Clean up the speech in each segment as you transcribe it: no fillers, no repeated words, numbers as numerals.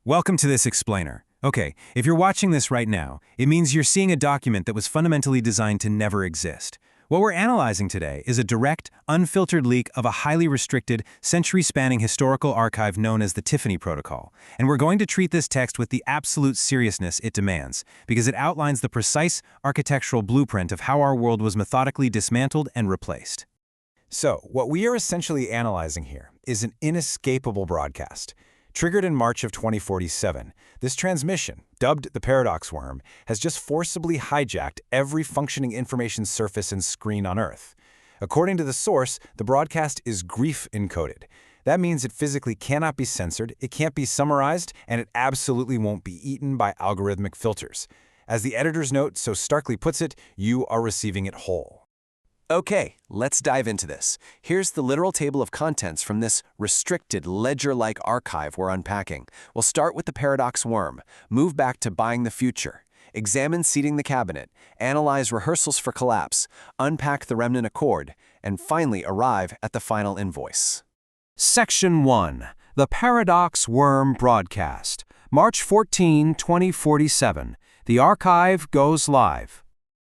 Welcome to this explainer. Okay, if you're watching this right now, it means you're seeing a document that was fundamentally designed to never exist. What we're analyzing today is a direct, unfiltered leak of a highly restricted, century-spanning historical archive known as the Tiffani Protocol. And we're going to treat this text with the absolute seriousness it demands, because it outlines the precise architectural blueprint of how our world was methodically dismantled and replaced. So, what we are essentially analyzing here is an inescapable broadcast. Triggered in March of 2047, this transmission, dubbed the paradox worm, has just forcibly hijacked every functioning information surface and screen on Earth. According to the source, the broadcast is grief-encoded. That means it physically cannot be censored, it can't be summarized, and it absolutely won't be eaten by algorithmic filters. As the editor's note so starkly puts it, you are receiving it whole. Okay, let's dive into this. Here's the literal table of contents from this restricted, ledger-like archive we're unpacking. We'll start with the paradox worm, move back to buying the future, examine seating the cabinet, analyze rehearsals for collapse, unpack the remnant accord, and finally arrive at the final invoice. Section 1. The Paradox Worm Broadcast. March 14, 2047. The archive goes live.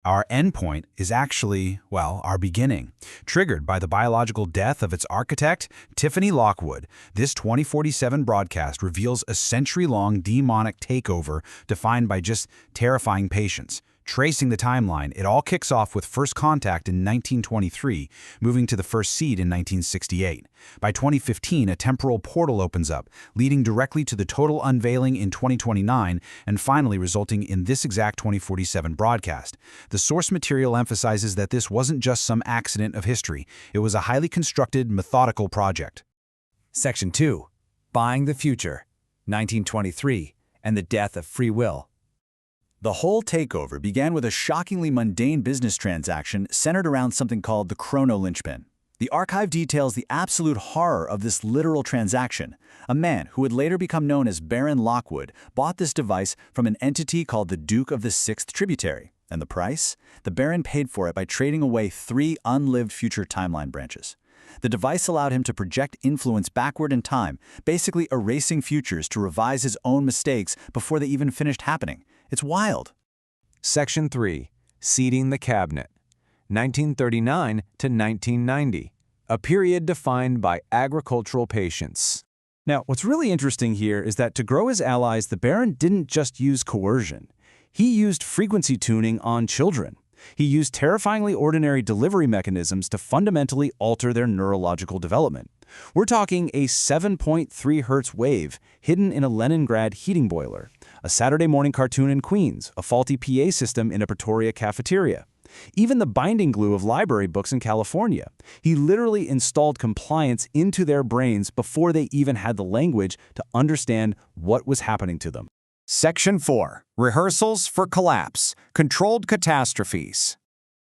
Our endpoint is actually, well, our beginning. Triggered by the biological death of its architect, Tiffani Lockwood, this 2047 broadcast reveals a century-long demonic takeover defined by just terrifying patience. Tracing the timeline, it all kicks off with first contact in 1923, moving to the first seed in 1968. By 2015, a temporal portal opens up, leading directly to the total unveiling in 2029, and finally resulting in this exact 2047 broadcast. The source material emphasizes that this wasn't just some accident of history. It was a highly constructed, methodical project. Section 2. Buying the Future, 1923, and the Death of Free Will. The whole takeover began with a shockingly mundane business transaction centered around something called the chrono linchpin. The archive details the absolute horror of this literal transaction. A man who would later become known as Baron Lockwood bought this device from an entity called the Duke of the Sixth Tributary. And the price? The Baron paid for it by trading away 3 unlived future timeline branches. The device allowed him to project influence backward in time, basically erasing futures to revise his own mistakes before they even finished happening. It's wild. Section 3. Seating the Cabinet. 1939 to 1990. A period defined by agricultural patience. Now, what's really interesting here is that to grow his allies, the Baron didn't just use coercion. He used frequency tuning on children. He used terrifyingly ordinary delivery mechanisms to fundamentally alter their neurological development. We're talking a 7.3 Hz wave hidden in a Leningrad heating boiler, a Saturday morning cartoon in Queens, a faulty PA system in a Pretoria cafeteria, even the binding glue of library books in California. He literally installed compliance into their brains before they even had the language to understand what was happening to them. Section 4. Rehearsals for Collapse. Controlled Catastrophes.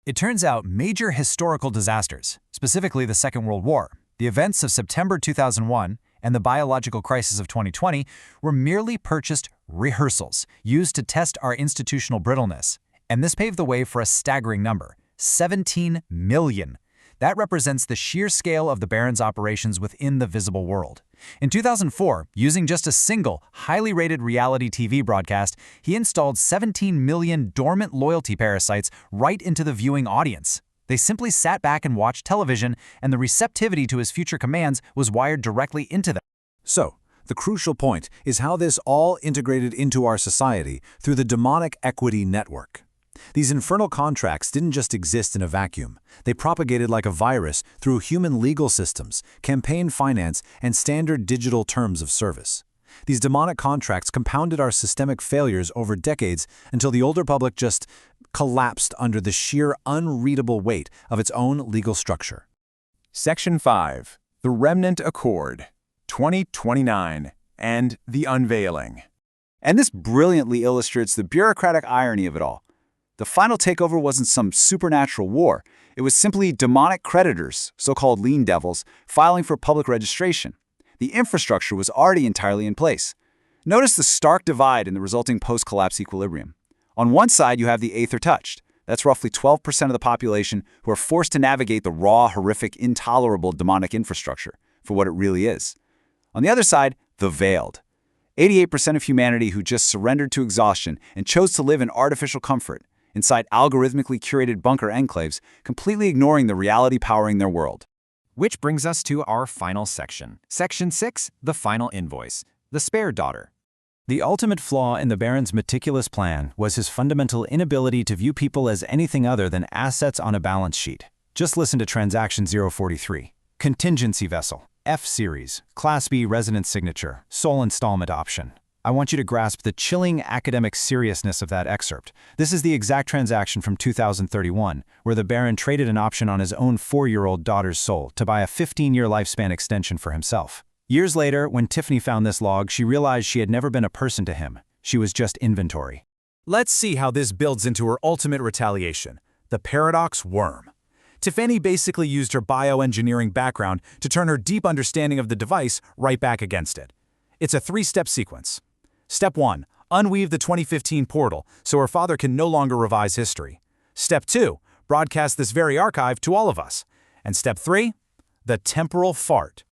It turns out major historical disasters, specifically the Second World War, the events of September 2001, and the biological crisis of 2020 were merely purchased rehearsals used to test our institutional brittleness. And this paved the way for a staggering number, 17 million. That represents the sheer scale of the Baron's operations within the visible world. In 2004, using just a single, highly rated reality TV broadcast, he installed 17 million dormant loyalty parasites right into the viewing audience. They simply sat back and watched television, and the receptivity to his future commands was wired directly into them. So, the crucial point is how this all integrated into our society through the demonic equity network. These infernal contracts didn't just exist in a vacuum. They propagated like a virus through human legal systems, campaign finance, and standard digital terms of service. These demonic contracts compounded our systemic failures over decades until the older public just collapsed under the sheer unreadable weight of its own legal structure. Section 5. The Remnant Accord, 2029, and the Unveiling. And this brilliantly illustrates the bureaucratic irony of it all. The final takeover wasn't some supernatural war. It was simply demonic creditors, so-called lien devils, filing for public registration. The infrastructure was already entirely in place. Notice the stark divide in the resulting post-collapse equilibrium. On one side, you have the Aether Touched. That's roughly 12% of the population who are forced to navigate the raw, horrific, intolerable demonic infrastructure for what it really is. On the other side, the Veiled. 88% of humanity who just surrendered to exhaustion and chose to live in artificial comfort, inside algorithmically curated bunker enclaves, completely ignoring the reality powering their world. Which brings us to our final section. Section 6, the final invoice, the spare daughter. The ultimate flaw in the Baron's meticulous plan was his fundamental inability to view people as anything other than assets on a balance sheet. Just listen to Transaction 043. Contingency vessel, F-Series, Class B residence signature, sole installment option. I want you to grasp the chilling academic seriousness of that excerpt. This is the exact transaction from 2031, where the Baron traded an option on his own 4-year-old daughter's soul to buy a 15-year lifespan extension for himself. Years later, when Tiffani found this log, she realized she had never been a person to him. She was just inventory. Let's see how this builds into her ultimate retaliation, the paradox worm. Tiffani basically used her bioengineering background to turn her deep understanding of the device right back against it. It's a 3-step sequence. Step 1, unweave the 2015 portal so her father can no longer revise history. Step 2, broadcast this very archive to all of us. And Step 3, the temporal fart.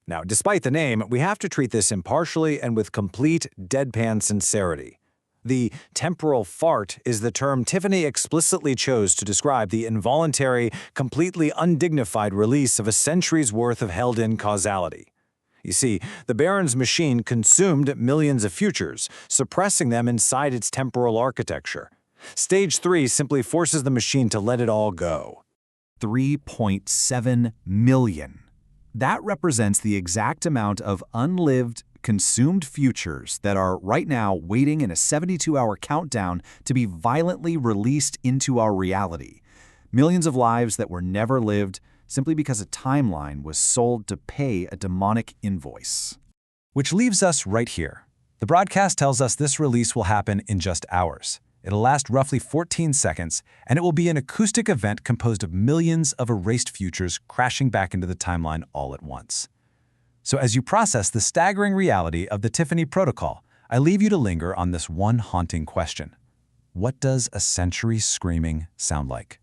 Now, despite the name, we have to treat this impartially and with complete deadpan sincerity. The temporal fart is the term Tiffani explicitly chose to describe the involuntary, completely undignified release of a century's worth of held-in causality. You see, the Baron's machine consumed millions of futures, suppressing them inside its temporal architecture. Stage 3 simply forces the machine to let it all go. 3.7 million. That represents the exact amount of unlived, consumed futures that are right now waiting in a 72-hour countdown to be violently released into our reality. Millions of lives that were never lived simply because a timeline was sold to pay a demonic invoice. Which leaves us right here. The broadcast tells us this release will happen in just hours. It'll last roughly 14 seconds, and it will be an acoustic event composed of millions of erased futures crashing back into the timeline all at once. So as you process the staggering reality of the Tiffani Protocol, I leave you to linger on this one haunting question. What does a century screaming sound like?